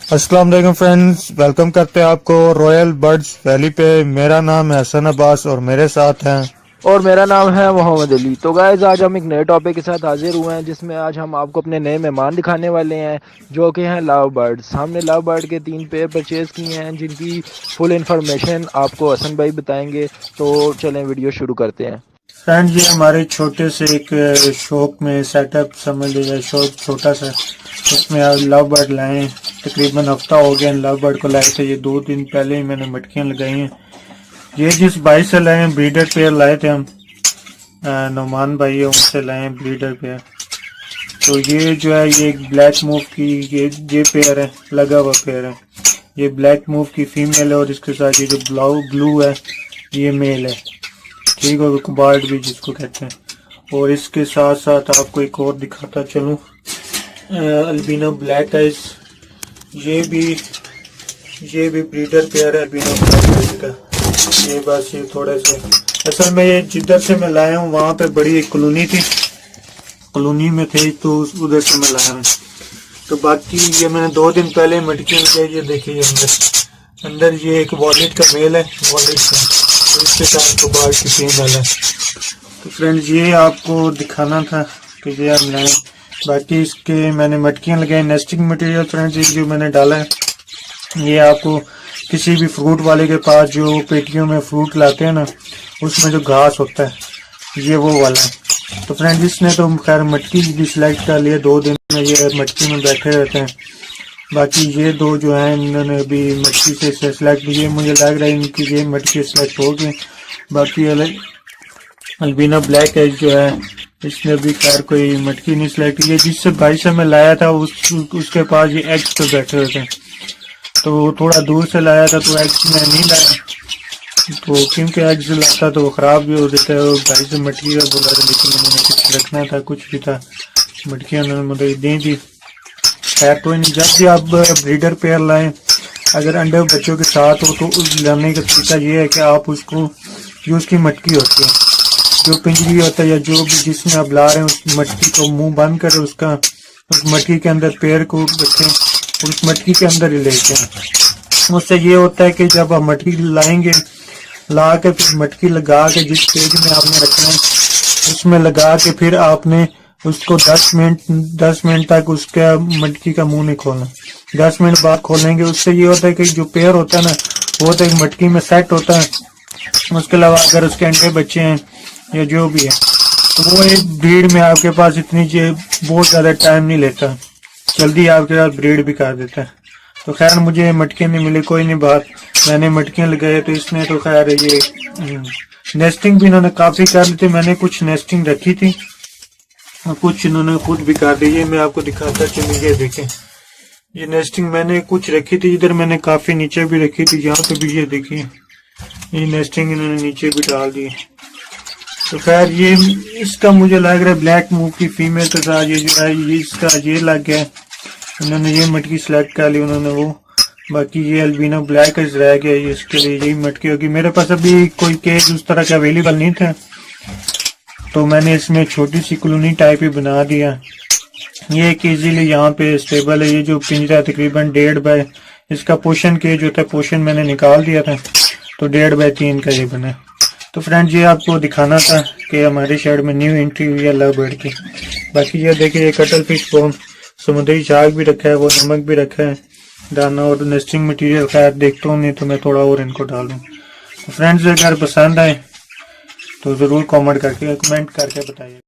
अस्सलाम वालेकुम friends, welcome करते हैं आपको रॉयल बर्ड्स वैली पे। मेरा नाम है हसन अब्बास और मेरे साथ हैं। और मेरा नाम है मोहम्मद अली। तो गाइज आज हम एक नए टॉपिक के साथ हाजिर हुए हैं जिसमें आज हम आपको अपने नए मेहमान दिखाने वाले हैं जो कि हैं लव बर्ड्स। हमने लव बर्ड के 3 पेयर परचेज़ किए हैं जिनकी फुल इंफॉर्मेशन आपको हसन भाई बताएंगे। तो चलें वीडियो शुरू करते हैं। फ्रेंड्स, ये हमारे छोटे से एक शॉप में सेटअप समझ लीजिए, शॉप छोटा सा, उसमें आप लव बर्ड लाए। तकरीबन हफ्ता हो गया लव बर्ड को लाए थे। ये 2 दिन पहले ही मैंने मटकियाँ लगाई हैं। ये जिस भाई से लाए हैं ब्रीडर पेयर लाए थे हम, नौमान भाई है, उनसे लाए हैं ब्रीडर पेयर। तो ये जो है ये ब्लैक मूव की ये पेयर है, लगा हुआ पेयर है। ये ब्लैक मूव की फीमेल है और इसके साथ ये जो ब्लू है ये मेल है, ठीक है, कुबार्ड भी जिसको कहते हैं। और इसके साथ साथ आपको एक और दिखाता चलूं, अल्बिनो ब्लैक आइज, ये भी ब्रीडर पेयर है अल्बिनो ब्लैक आइज का। ये बस ये थोड़े से, असल में ये जिधर से मैं लाया हूँ वहाँ पे बड़ी एक कॉलोनी थी, कॉलोनी में थे तो उधर से मैं लाया हूँ। तो बाकी ये मैंने 2 दिन पहले मटकी लगाई। ये देखिए अंदर ये एक वॉलेट का मेल है, वॉलेट का, तो इसके साथ कुबार की फीमेल है। तो फ्रेंड्स ये आपको दिखाना था कि ये हम लाए। बाकी इसके मैंने मटकियाँ लगाई, नेस्टिंग मटेरियल फ्रेंड्स ये जो मैंने डाला है ये आपको किसी भी फ्रूट वाले के पास जो पेटियों में फ्रूट लाते हैं ना, उसमें जो घास होता है ये वो वाला है। तो फ्रेंड्स इसने तो खैर मटकी भी सिलेक्ट कर लिया, 2 दिन में ये मटकी में बैठे रहते हैं। बाकी ये 2 जो हैं इन्होंने अभी मटकी से सिलेक्ट किए, मुझे लग रहा है इनकी ये मटकी सिलेक्ट हो गई। बाकी अल्बिनो ब्लैक एज जो है इसने अभी खैर कोई मटकी नहीं सिलेक्ट की। जिससे भाई से मैं लाया था उसके पास ये एग्स पे बैठे हुए थे, तो थोड़ा दूर से लाया था तो एग्स में नहीं लाया, तो क्योंकि एग्स लाता तो वो ख़राब भी हो जाता है। और भाई से मटकी का बोला था, लेकिन उन्होंने कुछ रखना था, कुछ भी था, मटकियाँ उन्होंने मुझे दी थी। खैर कोई नहीं, जब भी आप ब्रीडर पेयर लाएं अगर अंडे बच्चों के साथ हो तो उस लाने का तरीका ये है कि आप उसको, जो उसकी मटकी होती है, जो पिंजरी होता है या जो भी जिसमें आप ला रहे हैं, उस मटकी को मुंह बंद करें, उसका उस मटकी के अंदर पेयर को रखें और उस मटकी के अंदर ही लेते हैं। उससे ये होता है कि जब आप मटकी लाएंगे, ला के फिर मटकी लगा के जिस पेज में आपने रखना है उसमें लगा के फिर आपने उसको 10 मिनट तक उसका मटकी का मुंह नहीं खोलना। 10 मिनट बाद खोलेंगे। उससे ये होता है कि जो पेयर होता है ना वो तो एक मटकी में सेट होता है। उसके अलावा अगर उसके अंडे बच्चे हैं या जो भी है तो वो एक ब्रीड में आपके पास इतनी बहुत ज़्यादा टाइम नहीं लेता, जल्दी आपके साथ ब्रीड भी कर देता है। तो खैर मुझे मटकियाँ नहीं मिली, कोई नहीं बात, मैंने मटकियाँ लगाई। तो इसने तो खैर ये नेस्टिंग भी इन्होंने काफ़ी कर ली थी। मैंने कुछ नेस्टिंग रखी थी और कुछ इन्होंने खुद भी कर दी। ये मैं आपको दिखाता चलूँ, ये देखें, ये नेस्टिंग मैंने कुछ रखी थी, इधर मैंने काफ़ी नीचे भी रखी थी, यहाँ पे भी ये देखिए ये नेस्टिंग इन्होंने नीचे भी डाल दी। तो खैर ये इसका मुझे लग रहा है ब्लैक मूव की फीमेल के साथ ये जो है ये इसका ये लग गया, उन्होंने ये मटकी सिलेक्ट कर ली उन्होंने वो। बाकी ये अल्बिनो ब्लैक एज रह गया, ये इसके लिए यही मटकी होगी। मेरे पास अभी कोई केज उस तरह का अवेलेबल नहीं था तो मैंने इसमें छोटी सी कॉलोनी टाइप ही बना दिया। ये एक इजीली यहाँ पे स्टेबल है। ये जो पिंजरा तकरीबन 1.5 बाय, इसका पोर्शन केज होता है, पोर्शन मैंने निकाल दिया था तो 1.5 बाय 3 का ये बना। तो फ्रेंड्स ये आपको दिखाना था कि हमारे शहर में न्यू एंट्री हुई है लव बर्ड की। बाकी ये देखिए ये कटल फिश फॉर्म, समुद्री झाग भी रखा है, वो नमक भी रखा है, दाना और नेस्टिंग मटेरियल। खैर देखता हूँ, नहीं तो मैं थोड़ा और इनको डालूँ। तो फ्रेंड्स अगर पसंद आए तो ज़रूर कमेंट करके बताइए।